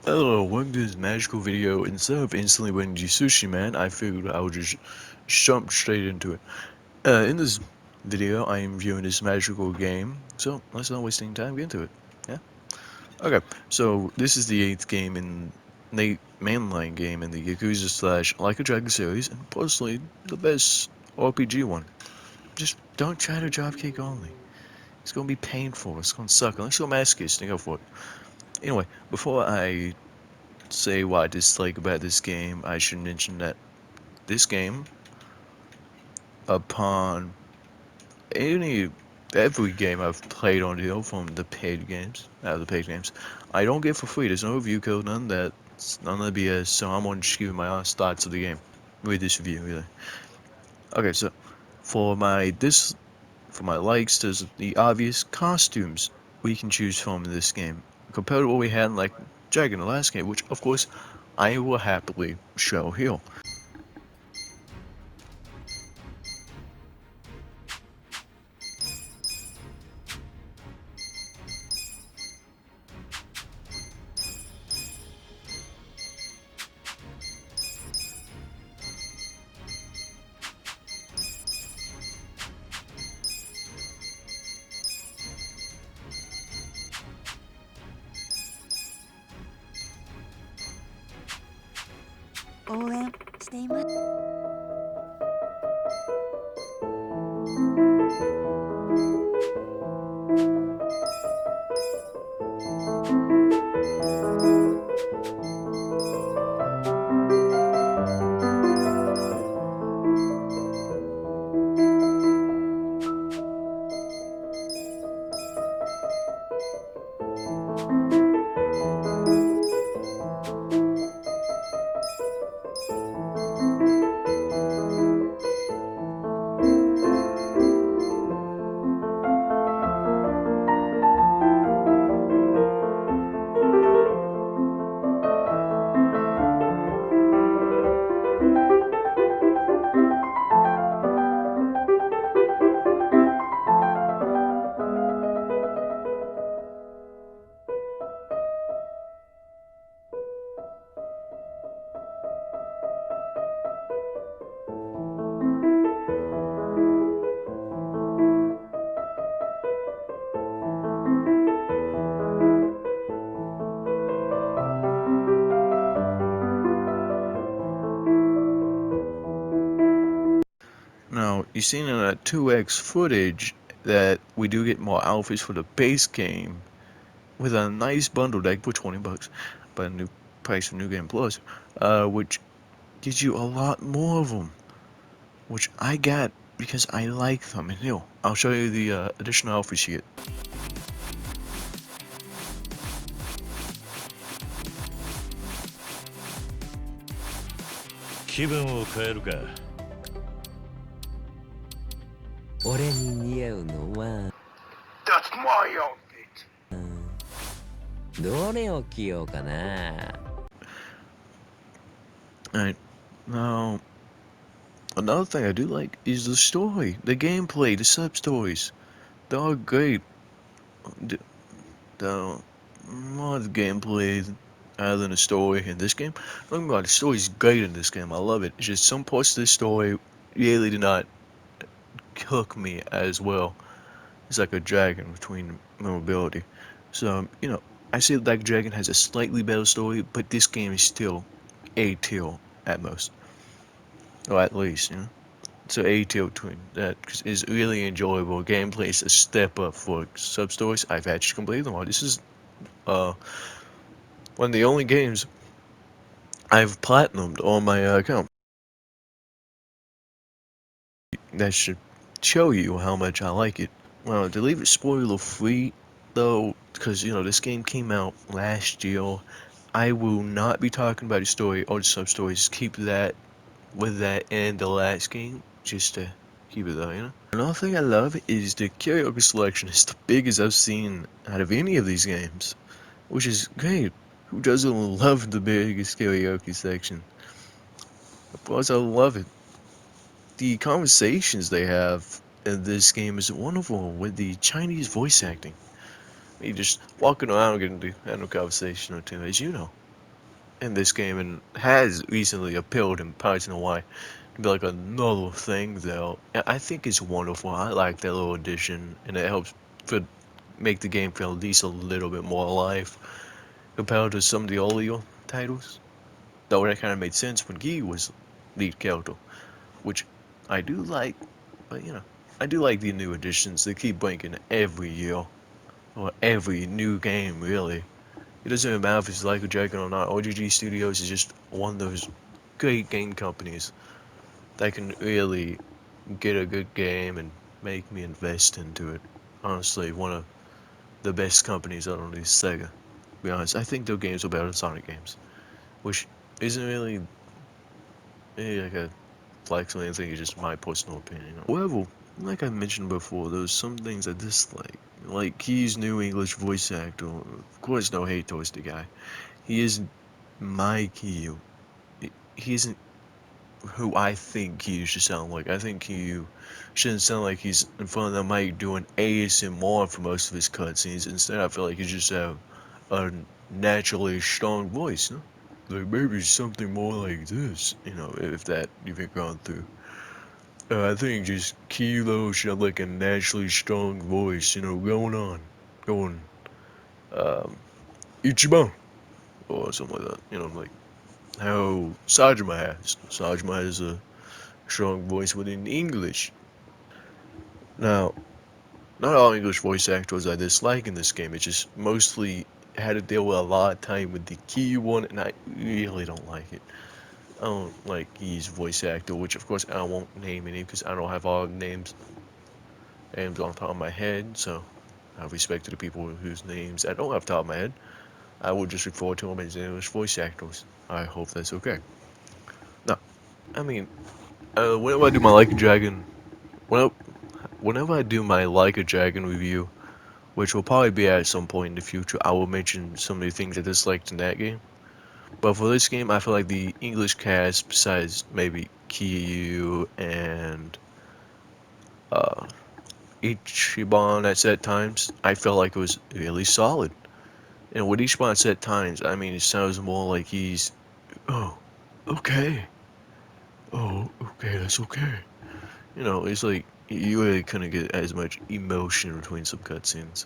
Hello, welcome to this magical video. Instead of instantly winning the sushi man, I figured I would just jump straight into it. In this video, I am viewing this magical game, so let's not wasting time, get into it. Yeah? Okay, so this is the 8th game in the mainline game in the Yakuza slash Like a Dragon series, and personally, the best RPG one. Just don't try to dropkick only. It's gonna be painful, it's gonna suck, unless you're a masochist and go for it. Anyway, before I say what I dislike about this game, I should mention that this game, upon every game I've played on here from the paid games, I don't get for free. There's no review code, none of that, none of the BS. So I'm gonna just give you my honest thoughts of the game with this review, really. Okay, so for my likes, there's the obvious costumes we can choose from in this game compared to what we had in like Dragon, the last game, which of course I will happily show here. 応援しています。Now, you've seen in that 2x footage that we do get more outfits for the base game with a nice bundle deck for 20 bucks, but a new price for New Game Plus, which gives you a lot more of them, which I got because I like them. And here, I'll show you the additional outfits you get. 気分を変えるか。俺に似合うのは That's my outfit! どれを着ようかな。 Alright, now, another thing I do like is the story, the gameplay, the sub-stories. They're all great. The more the gameplay other than the story in this game. Don't get me wrong, the story's great in this game. I love it. It's just some parts of this story really did not hook me as well. It's like a dragon between memorability. So, I say Like a Dragon has a slightly better story, but this game is still A tier at most. Or at least, So A tier between that, because it's really enjoyable. Gameplay is a step up for sub-stories. I've actually completed them all. This is, one of the only games I've platinumed on my account. That should show you how much I like it. Well, to leave it spoiler free, though, because this game came out last year, I will not be talking about the story or the sub stories. Keep that with that and the last game, just to keep it there, Another thing I love is the karaoke selection is the biggest I've seen out of any of these games, which is great. Who doesn't love the biggest karaoke section? Of course, I love it. The conversations they have in this game is wonderful with the Chinese voice acting. You just walking around getting to have a conversation or two, as you know. in this game and has recently appeared in Parts in Hawaii. Be like another thing though. I think it's wonderful. I like that little addition, and it helps for make the game feel at least a little bit more alive compared to some of the earlier titles. Though that kind of made sense when he was lead character, which I do like. But I do like the new additions. They keep bringing every year or every new game really. It doesn't even matter if it's like a Dragon or not. OGG Studios is just one of those great game companies that can really get a good game and make me invest into it. Honestly, one of the best companies out on this Sega. To be honest, I think their games are better than Sonic games, which isn't really like a flex or anything. It's just my personal opinion. However, like I mentioned before, there's some things I dislike. Like Key's new English voice actor. Of course, no hate towards the guy. He isn't my Key. He isn't who I think he should sound like. I think he shouldn't sound like he's in front of the mic doing ASMR for most of his cutscenes. Instead, I feel like he just have a naturally strong voice. No? Like maybe something more like this, if that you've gone through. I think just Kilo should have like a naturally strong voice, going, Ichiban, or something like that, like how Saejima has. Saejima has a strong voice within English. Now, not all English voice actors I dislike in this game. It just mostly had to deal with a lot of time with the key one, and I really don't like it. I don't like his voice actor, which of course I won't name any because I don't have all names on top of my head. So, I have respect to the people whose names I don't have top of my head. I will just refer to them as English voice actors. I hope that's okay. Now, I mean, whenever I do my Like a Dragon, whenever I do my Like a Dragon review, which will probably be at some point in the future, I will mention some of the things I disliked in that game. But for this game, I feel like the English cast, besides maybe Kyu and Ichiban at set times, I felt like it was really solid. And with Ichiban at set times, I mean, it sounds more like he's, oh, okay, that's okay. It's like you really couldn't get as much emotion between some cutscenes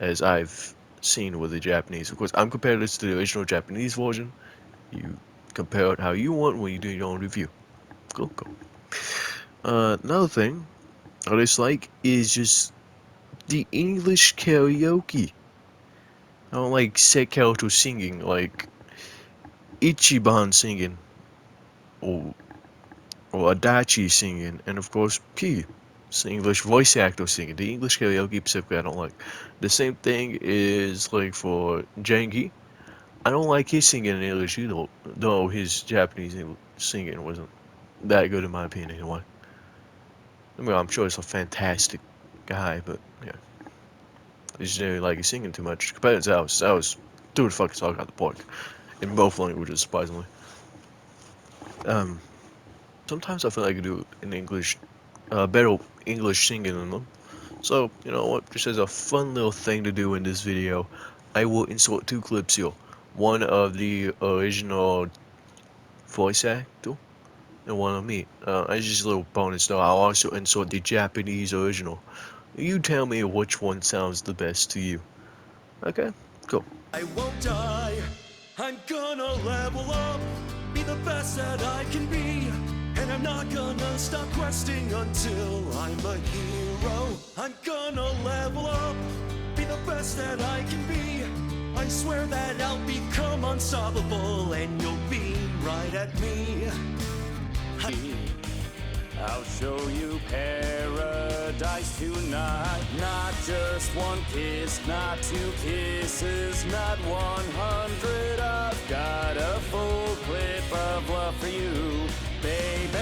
as I've seen with the Japanese. Of course, I'm comparing this to the original Japanese version. You compare it how you want when you do your own review. Go. Another thing I dislike is just the English karaoke. I don't like set character singing, like Ichiban singing, or Adachi singing, and of course P. English voice actor singing. The English karaoke specifically I don't like. The same thing is like for Jangi. I don't like his singing in English either, though his Japanese singing wasn't that good in my opinion anyway. I mean, I'm sure he's a fantastic guy, but yeah. I just didn't like his singing too much. Compared to Alice, dude fucking talk out the park. In both languages, surprisingly. Um, Sometimes I feel like I do in English, better English singing than them. So, you know what, just as a fun little thing to do in this video, I will insert two clips here. One of the original voice actor, and one of me. As just a little bonus though, I'll also insert the Japanese original. You tell me which one sounds the best to you. Okay, cool. I won't die, I'm gonna level up, be the best that I can be, and I'm not gonna stop questing until I'm a hero. I'm gonna level up, be the best that I can be, I swear that I'll become unstoppable, and you'll be right at me. I'll show you paradise tonight. Not just one kiss, not two kisses, not 100. I've got a full clip of love for you, baby.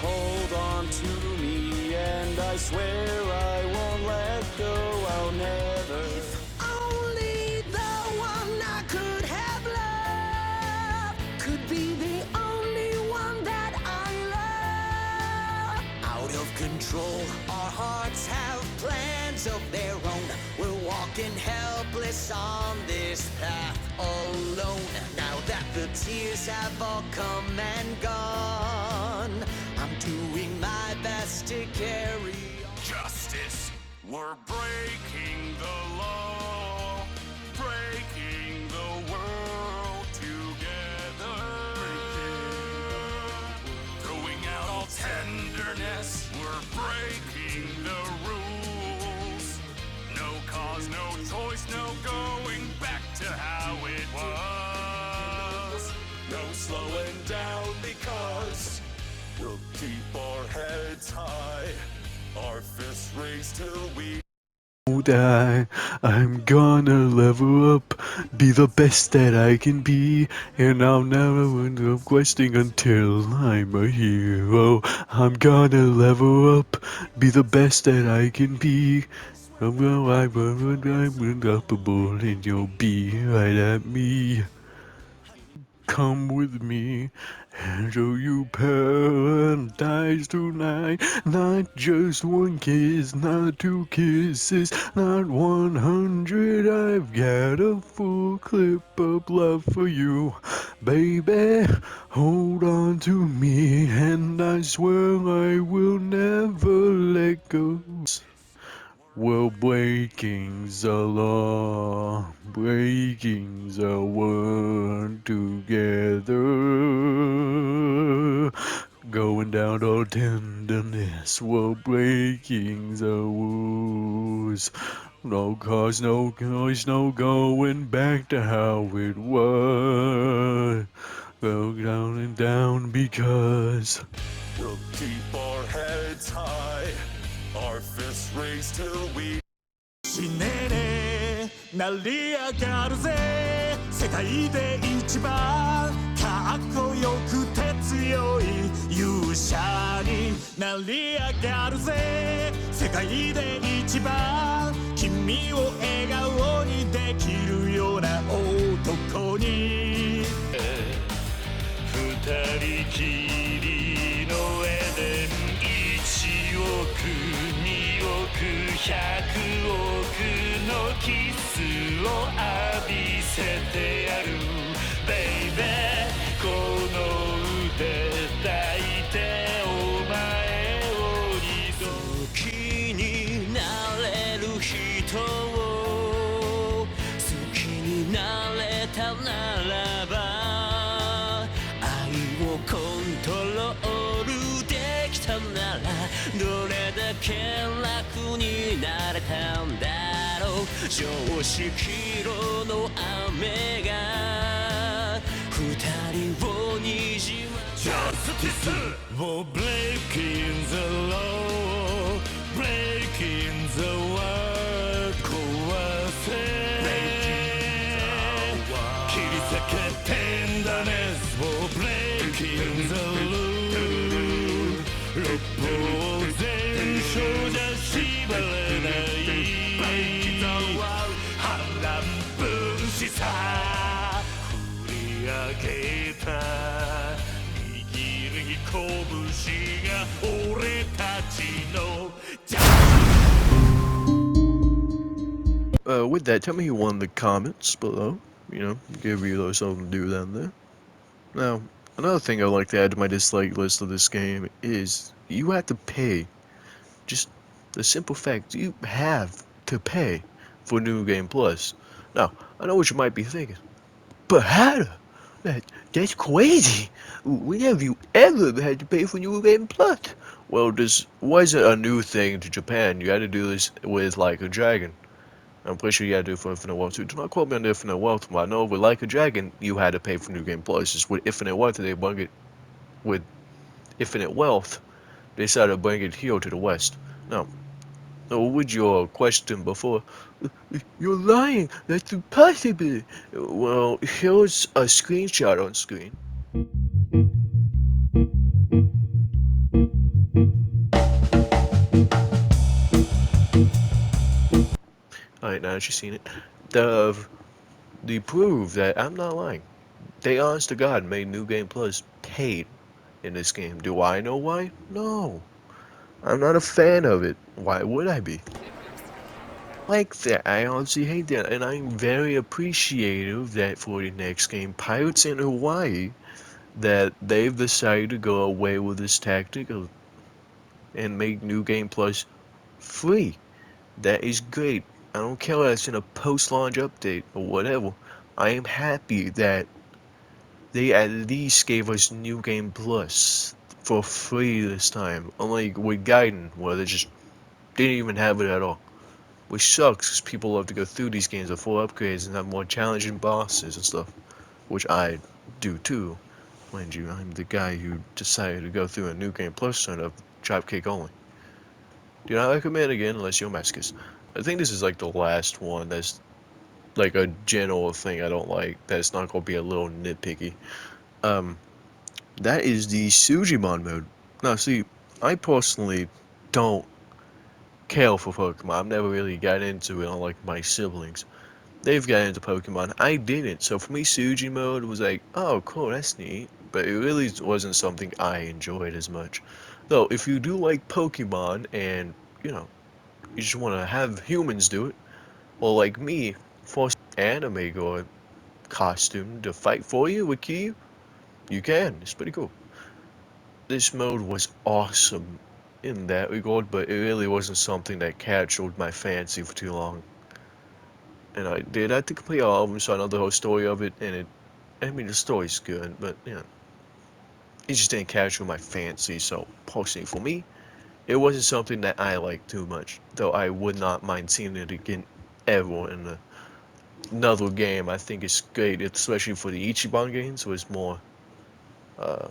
Hold on to me, and I swear I won't let go. I'll never. If only the one I could have loved could be the only one that I love. Out of control, our hearts have plans of their own. We're walking helpless on this path alone. Now that the tears have all come and gone. I'm doing my best to carry on. Justice. We're breaking the law, breaking the world together. Throwing out all tenderness, we're breaking the rules. No cause, no choice, no going back to how it was. No slowing down because we'll keep our heads high, our fists raised till we I'm gonna level up, be the best that I can be, and I'll never end up questing until I'm a hero. I'm gonna level up, be the best that I can be. I'm unstoppable, and you'll be right at me. Come with me and show you paradise tonight. Not just one kiss, not two kisses, not 100. I've got a full clip of love for you. Baby, hold on to me, and I swear I will never let go. Well, breaking's the law, breaking's the word together. Going down to tenderness, well, breaking's the rules. No cause, no choice, no going back to how it was. Go down and down because we'll keep our heads high, our fists raised till we 死ねえねえ成り上がるぜ世界で一番かっこよくて強い勇者になり上がるぜ世界で一番君を笑顔にできるような男に二人きりのエデン1億2億100億のキスを浴びせてやるベイベーこの腕抱いてお前を二度好きになれる人を好きになれたならば愛をコントロールできたならどれだけ楽になれたんだろう常識色の雨が二人をにじま Justice for breaking the law breaking the world 壊せ切り裂け tenderness for breaking the rule 六法全書じゃ縛れない波乱分子さ振り上げた握る拳が俺たちの with that, tell me who won in the comments below. You know, give you something to do down there. Now, another thing I like to add to my dislike list of this game is you have to pay. Just the simple fact you have to pay for New Game Plus. Now, I know what you might be thinking, but Hatter, that's crazy. When have you ever had to pay for New Game Plus? Well, this wasn't a new thing to Japan. You had to do this with Like a Dragon. I'm pretty sure you had to do it for Infinite Wealth too. Do not quote me on the Infinite Wealth, but I know with Like a Dragon, you had to pay for New Game Plus. Just with Infinite Wealth, they bring it with Infinite Wealth. They decided to bring it here to the West. Now, with your question before, you're lying. That's impossible. Well, here's a screenshot on screen. Alright, now that you've seen it, the proof that I'm not lying. They honest to God made New Game Plus paid in this game. Do I know why? No. I'm not a fan of it. Why would I be? like that. I honestly hate that, and I'm very appreciative that for the next game, Pirates in Hawaii, that they've decided to go away with this tactic of and make New Game Plus free. That is great. I don't care if it's in a post-launch update or whatever. I am happy that they at least gave us New Game Plus for free this time. Unlike with Gaiden, where they just didn't even have it at all. Which sucks, because people love to go through these games with full upgrades and have more challenging bosses and stuff. Which I do too. Mind you, I'm the guy who decided to go through a New Game Plus sign of Dropkick only. Do not recommend again unless you're a masochist. I think this is like the last one that's like a general thing I don't like. That's not gonna be a little nitpicky. That is the Sujimon mode. Now, see, I personally don't care for Pokemon. I've never really got into it, unlike my siblings. They've got into Pokemon. I didn't. So for me, Suji mode was like, oh, cool, that's neat. But it really wasn't something I enjoyed as much. Though, if you do like Pokemon and, you know, you just want to have humans do it, or like me, force anime or costume to fight for you with Kyu, you can. It's pretty cool. This mode was awesome in that regard, but it really wasn't something that captured my fancy for too long. And I did have to complete all of them, so I know the whole story of it, and I mean, the story's good, but, you know, it just didn't capture my fancy, so, personally for me, it wasn't something that I liked too much, though I would not mind seeing it again ever in another game. I think it's great, especially for the Ichiban games, so it's more, a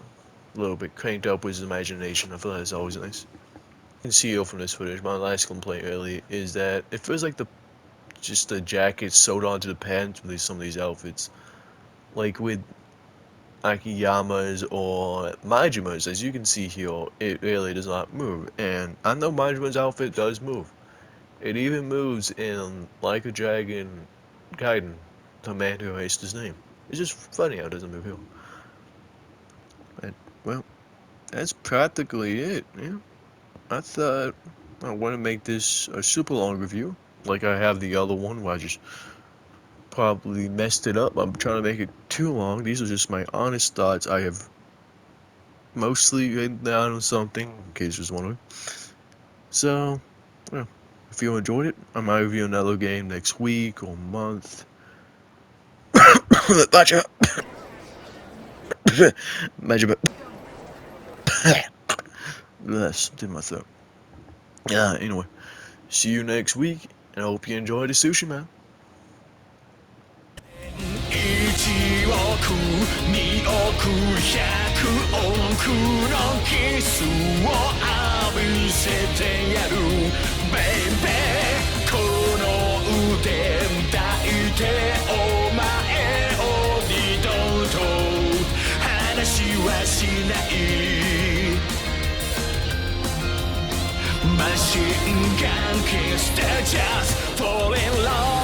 little bit cranked up with his imagination. I feel like it's always nice. You can see from this footage, my last complaint really is that it feels like just the jacket sewed onto the pants with some of these outfits. Like with Akiyama's or Majima's, as you can see here, it really does not move. And I know Majima's outfit does move. It even moves in Like a Dragon Gaiden, the man who erased his name. It's just funny how it doesn't move here. But, well, that's practically it, yeah. I thought I want to make this a super long review, like I have the other one where I just probably messed it up. I'm trying to make it too long. These are just my honest thoughts. I have mostly written down on something, in case there's one. So, well, if you enjoyed it, I might review another game next week or month. Gotcha. Imagine Yes, did my throat. Yeah, anyway. See you next week, and I hope you enjoy the sushi, man. 1億2億100億のキスを浴びせてやる Baby この腕抱いてお前を二度と話はしないマシンガンキスで Just fall in love